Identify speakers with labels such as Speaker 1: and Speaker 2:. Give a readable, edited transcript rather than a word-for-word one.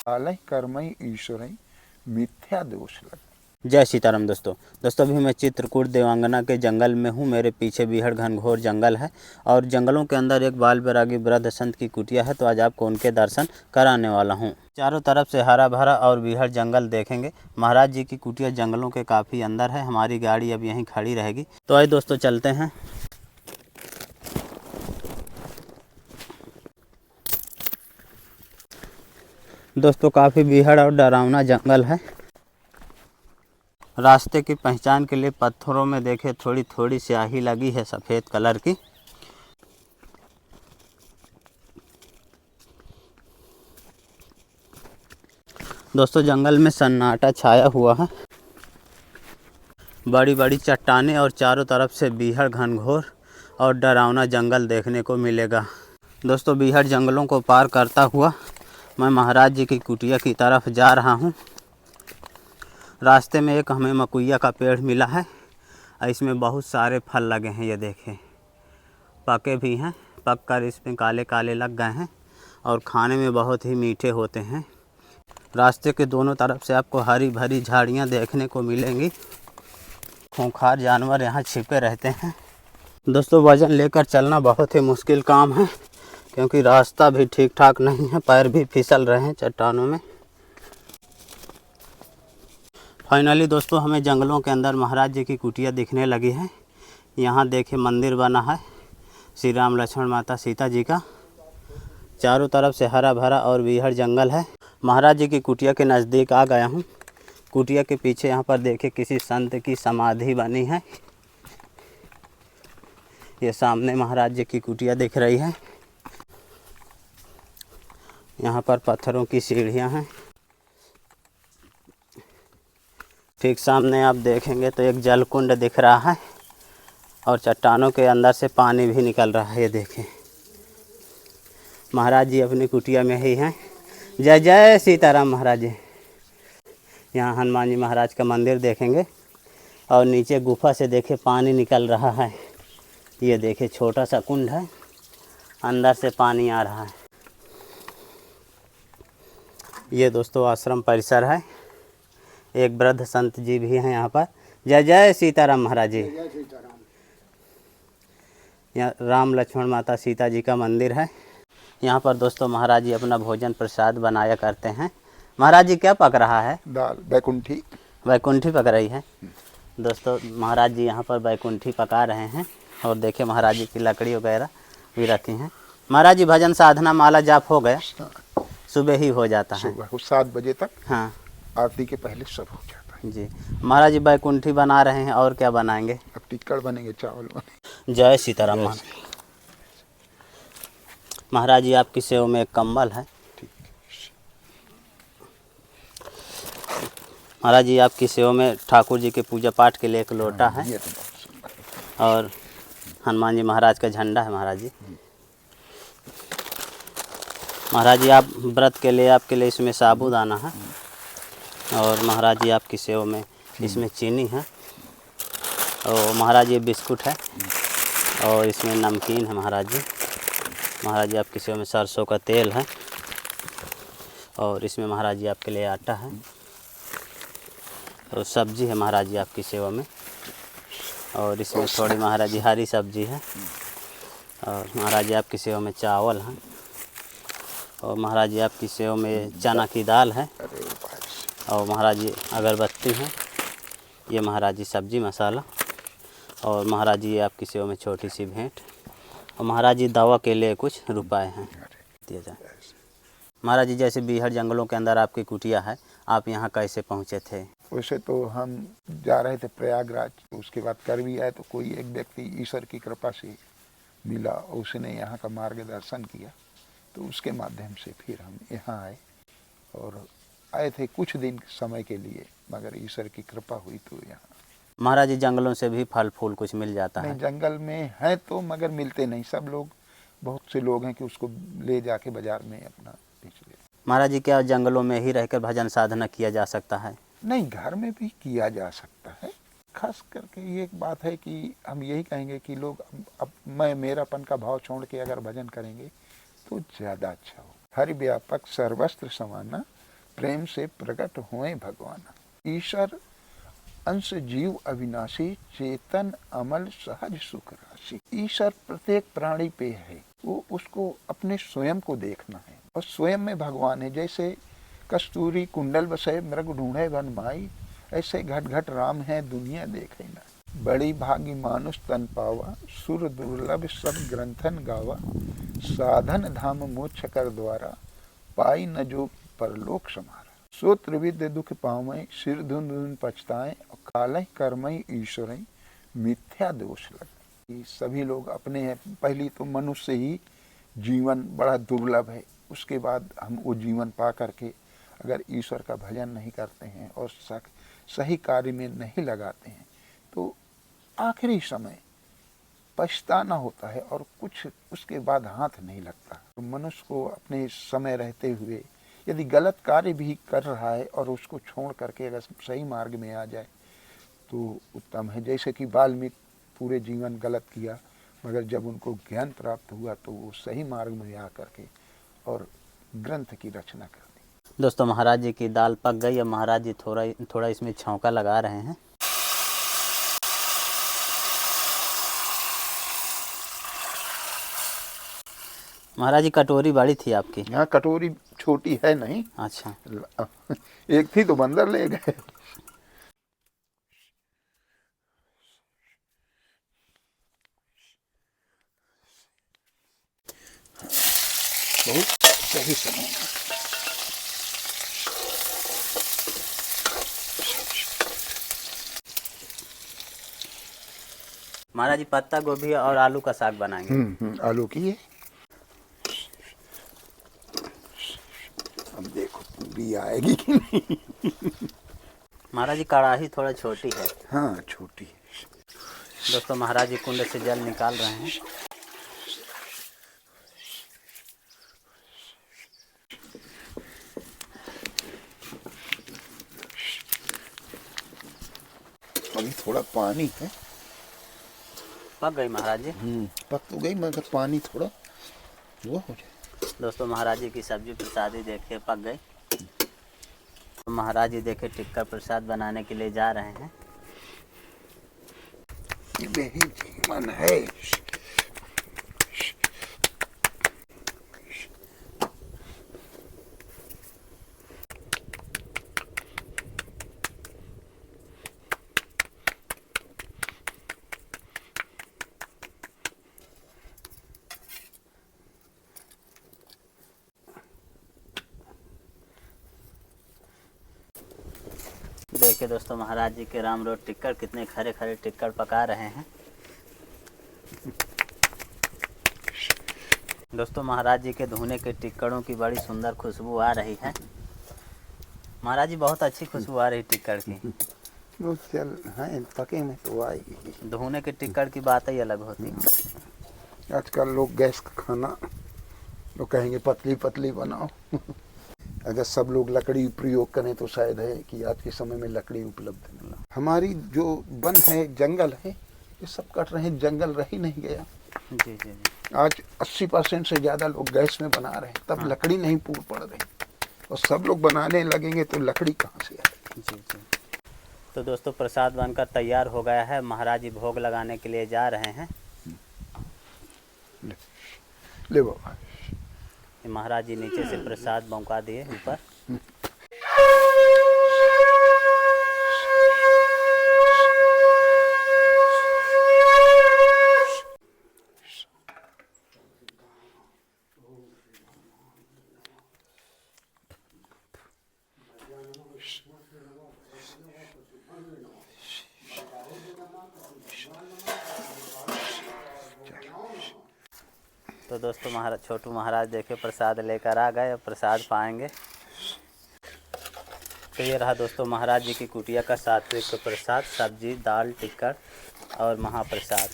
Speaker 1: कालय कर्मय ईश्वरय मिथ्या दोष लग।
Speaker 2: जय सीताराम दोस्तों अभी मैं चित्रकूट देवांगना के जंगल में हूँ। मेरे पीछे बीहड़ घनघोर जंगल है और जंगलों के अंदर एक बाल बैरागी वृद्ध संत की कुटिया है। तो आज आपको उनके दर्शन कराने वाला हूँ। चारों तरफ से हरा भरा और बीहड़ जंगल देखेंगे। महाराज जी की कुटिया जंगलों के काफ़ी अंदर है। हमारी गाड़ी अब यहीं खड़ी रहेगी। तो आइए दोस्तों चलते हैं। दोस्तों काफ़ी बीहड़ और डरावना जंगल है। रास्ते की पहचान के लिए पत्थरों में देखे थोड़ी थोड़ी स्याही लगी है सफ़ेद कलर की। दोस्तों जंगल में सन्नाटा छाया हुआ है। बड़ी बड़ी चट्टानें और चारों तरफ से बीहड़ घनघोर और डरावना जंगल देखने को मिलेगा। दोस्तों बीहड़ जंगलों को पार करता हुआ मैं महाराज जी की कुटिया की तरफ जा रहा हूँ। रास्ते में एक हमें मकुइया का पेड़ मिला है। इसमें बहुत सारे फल लगे हैं। ये देखें पके भी हैं, पक कर इसमें काले काले लग गए हैं और खाने में बहुत ही मीठे होते हैं। रास्ते के दोनों तरफ से आपको हरी भरी झाड़ियाँ देखने को मिलेंगी। खूंखार जानवर यहाँ छिपे रहते हैं। दोस्तों वज़न लेकर चलना बहुत ही मुश्किल काम है क्योंकि रास्ता भी ठीक ठाक नहीं है। पैर भी फिसल रहे हैं चट्टानों में। फाइनली दोस्तों हमें जंगलों के अंदर महाराज जी की कुटिया दिखने लगी है। यहाँ देखे मंदिर बना है श्री राम लक्ष्मण माता सीता जी का। चारों तरफ से हरा भरा और बीहड़ जंगल है। महाराज जी की कुटिया के नज़दीक आ गया हूँ। कुटिया के पीछे यहाँ पर देखे किसी संत की समाधि बनी है। ये सामने महाराज जी की कुटिया दिख रही है। यहाँ पर पत्थरों की सीढ़ियाँ हैं। ठीक सामने आप देखेंगे तो एक जलकुंड दिख रहा है और चट्टानों के अंदर से पानी भी निकल रहा है। ये देखें महाराज जी अपनी कुटिया में ही हैं। जय जय सीताराम महाराज जी। यहाँ हनुमान जी महाराज का मंदिर देखेंगे और नीचे गुफा से देखे पानी निकल रहा है। ये देखे छोटा सा कुंड है, अंदर से पानी आ रहा है। ये दोस्तों आश्रम परिसर है। एक वृद्ध संत जी भी हैं यहाँ पर। जय जय सीताराम महाराज जी। यहाँ राम लक्ष्मण माता सीता जी का मंदिर है। यहाँ पर दोस्तों महाराज जी अपना भोजन प्रसाद बनाया करते हैं। महाराज जी क्या पक रहा है?
Speaker 1: दाल बैकुंठी।
Speaker 2: बैकुंठी पक रही है। दोस्तों महाराज जी यहाँ पर बैकुंठी पका रहे हैं और देखिए महाराज जी की लकड़ी वगैरह भी रखी हैं। महाराज जी भजन साधना माला जाप हो गया? सुबह ही हो जाता है।
Speaker 1: सुबह 7 बजे तक।
Speaker 2: हाँ
Speaker 1: आरती के पहले सब हो जाता है
Speaker 2: जी। महाराज जी बैकुंठी बना रहे हैं और क्या बनाएंगे?
Speaker 1: अब टिक्कड़ बनेंगे, चावल बनेंगे।
Speaker 2: जय सीताराम। महाराज जी आपकी सेवा में एक कम्बल है। महाराज जी आपकी सेवा में ठाकुर जी के पूजा पाठ के लिए एक लोटा है और हनुमान जी महाराज का झंडा है। महाराज जी आप व्रत के लिए आपके लिए इसमें साबूदाना है और महाराज जी आपकी सेवा में इसमें चीनी है और महाराज जी बिस्कुट है और इसमें नमकीन है। महाराज जी आपकी सेवा में सरसों का तेल है और इसमें महाराज जी आपके लिए आटा है और सब्जी है महाराज जी आपकी सेवा में और इसमें थोड़ी महाराज जी हरी सब्जी है और महाराज जी आपकी सेवा में चावल है और महाराज जी आपकी सेवा में चना की दाल है और महाराज जी अगरबत्ती है। ये महाराज जी सब्जी मसाला और महाराज जी आपकी सेवा में छोटी सी भेंट और महाराज जी दवा के लिए कुछ रुपए हैं दिया जाए। महाराज जी जैसे बीहड़ जंगलों के अंदर आपकी कुटिया है, आप यहाँ कैसे पहुँचे थे?
Speaker 1: वैसे तो हम जा रहे थे प्रयागराज, उसके बाद कर भी आए तो कोई एक व्यक्ति ईश्वर की कृपा से मिला, उसने यहाँ का मार्गदर्शन किया तो उसके माध्यम से फिर हम यहाँ आए और आए थे कुछ दिन समय के लिए, मगर ईश्वर की कृपा हुई तो यहाँ।
Speaker 2: महाराज जी जंगलों से भी फल फूल कुछ मिल जाता है?
Speaker 1: नहीं, जंगल में है तो मगर मिलते नहीं। सब लोग, बहुत से लोग हैं कि उसको ले जाके बाजार में अपना बेच लेते।
Speaker 2: महाराज जी क्या जंगलों में ही रहकर भजन साधना किया जा सकता है?
Speaker 1: नहीं, घर में भी किया जा सकता है। खास करके ये एक बात है कि हम यही कहेंगे कि लोग अब मैं मेरापन का भाव छोड़ के अगर भजन करेंगे तो ज़्यादा अच्छा हो। हरि व्यापक सर्वस्त्र समाना प्रेम से प्रकट होए भगवान। ईश्वर अंश जीव अविनाशी, चेतन अमल सहज सुख राशि। ईश्वर प्रत्येक प्राणी पे है, वो उसको अपने स्वयं को देखना है और स्वयं में भगवान है। जैसे कस्तूरी कुंडल बसे मृग ढूंढे वन माई, ऐसे घट घट राम है दुनिया देखे ना। बड़ी भागी मानुष तन पावा, सुर दुर्लभ सब ग्रंथन गावा। साधन धाम मोक्ष कर द्वारा, पाई न जो परलोक समारा। सो त्रिविध दुख पावै, सिर धुन धुन पछताएं। कालहि कर्मई ईश्वरई, मिथ्या दोष लगे। सभी लोग अपने हैं। पहली तो मनुष्य ही जीवन बड़ा दुर्लभ है, उसके बाद हम वो जीवन पा करके अगर ईश्वर का भजन नहीं करते हैं और सही कार्य में नहीं लगाते हैं तो आखिरी समय पछताना होता है और कुछ उसके बाद हाथ नहीं लगता। तो मनुष्य को अपने समय रहते हुए यदि गलत कार्य भी कर रहा है और उसको छोड़ करके अगर सही मार्ग में आ जाए तो उत्तम है। जैसे कि वाल्मीकि पूरे जीवन गलत किया, मगर जब उनको ज्ञान प्राप्त हुआ तो वो सही मार्ग में आ करके और ग्रंथ की रचना कर दी।
Speaker 2: दोस्तों महाराज जी की दाल पक गई। अब महाराज जी थोड़ा इसमें छौंका लगा रहे हैं। महाराज जी कटोरी बड़ी थी आपकी?
Speaker 1: यहाँ कटोरी छोटी है नहीं।
Speaker 2: अच्छा,
Speaker 1: एक थी तो बंदर ले गए। बहुत सही समय।
Speaker 2: महाराज जी पत्ता गोभी और आलू का साग बनाएंगे।
Speaker 1: आलू की है। अब देखो पूरी आएगी कि नहीं।
Speaker 2: महाराज जी कढ़ाई थोड़ा छोटी है।
Speaker 1: हाँ छोटी है।
Speaker 2: दोस्तों महाराज जी कुंड से जल निकाल रहे हैं।
Speaker 1: अभी थोड़ा पानी है।
Speaker 2: पक गई महाराज जी?
Speaker 1: पक तो गई मगर पानी थोड़ा वो हो जाए।
Speaker 2: दोस्तों महाराज जी की सब्जी प्रसादी देखिए पक गई। तो महाराज जी देखिए टिक्का प्रसाद बनाने के लिए जा रहे हैं।
Speaker 1: यही जीवन है।
Speaker 2: देखिए दोस्तों महाराज जी के राम रोड टिक्कर कितने खरे खरे टिक्कर पका रहे हैं। दोस्तों महाराज जी के धुने के टिक्करों की बड़ी सुंदर खुशबू आ रही है। महाराज जी बहुत अच्छी खुशबू आ रही टिक्कर की।
Speaker 1: वो चल है पके में तो आएगी।
Speaker 2: धुने के टिक्कर की बात ही अलग होती है।
Speaker 1: आजकल लोग गैस का खाना तो कहेंगे पतली पतली बनाओ। अगर सब लोग लकड़ी प्रयोग करें तो शायद है कि आज के समय में लकड़ी उपलब्ध मिला। हमारी जो वन है जंगल है ये सब कट रहे हैं, जंगल रह ही नहीं गया।
Speaker 2: जी जी जी।
Speaker 1: आज 80% से ज़्यादा लोग गैस में बना रहे हैं, तब लकड़ी नहीं पूर पड़ रही और सब लोग बनाने लगेंगे तो लकड़ी कहाँ से आएगी।
Speaker 2: जी जी। तो दोस्तों प्रसाद बनकर तैयार हो गया है। महाराज जी भोग लगाने के लिए जा रहे हैं।
Speaker 1: ले बाबा।
Speaker 2: महाराज जी नीचे से प्रसाद पहुंचा दिए ऊपर। तो दोस्तों महाराज छोटू महाराज देखे प्रसाद लेकर आ गए। अब प्रसाद पाएंगे। तो ये रहा दोस्तों महाराज जी की कुटिया का सात्विक प्रसाद, सब्जी दाल टिक्कर और महाप्रसाद।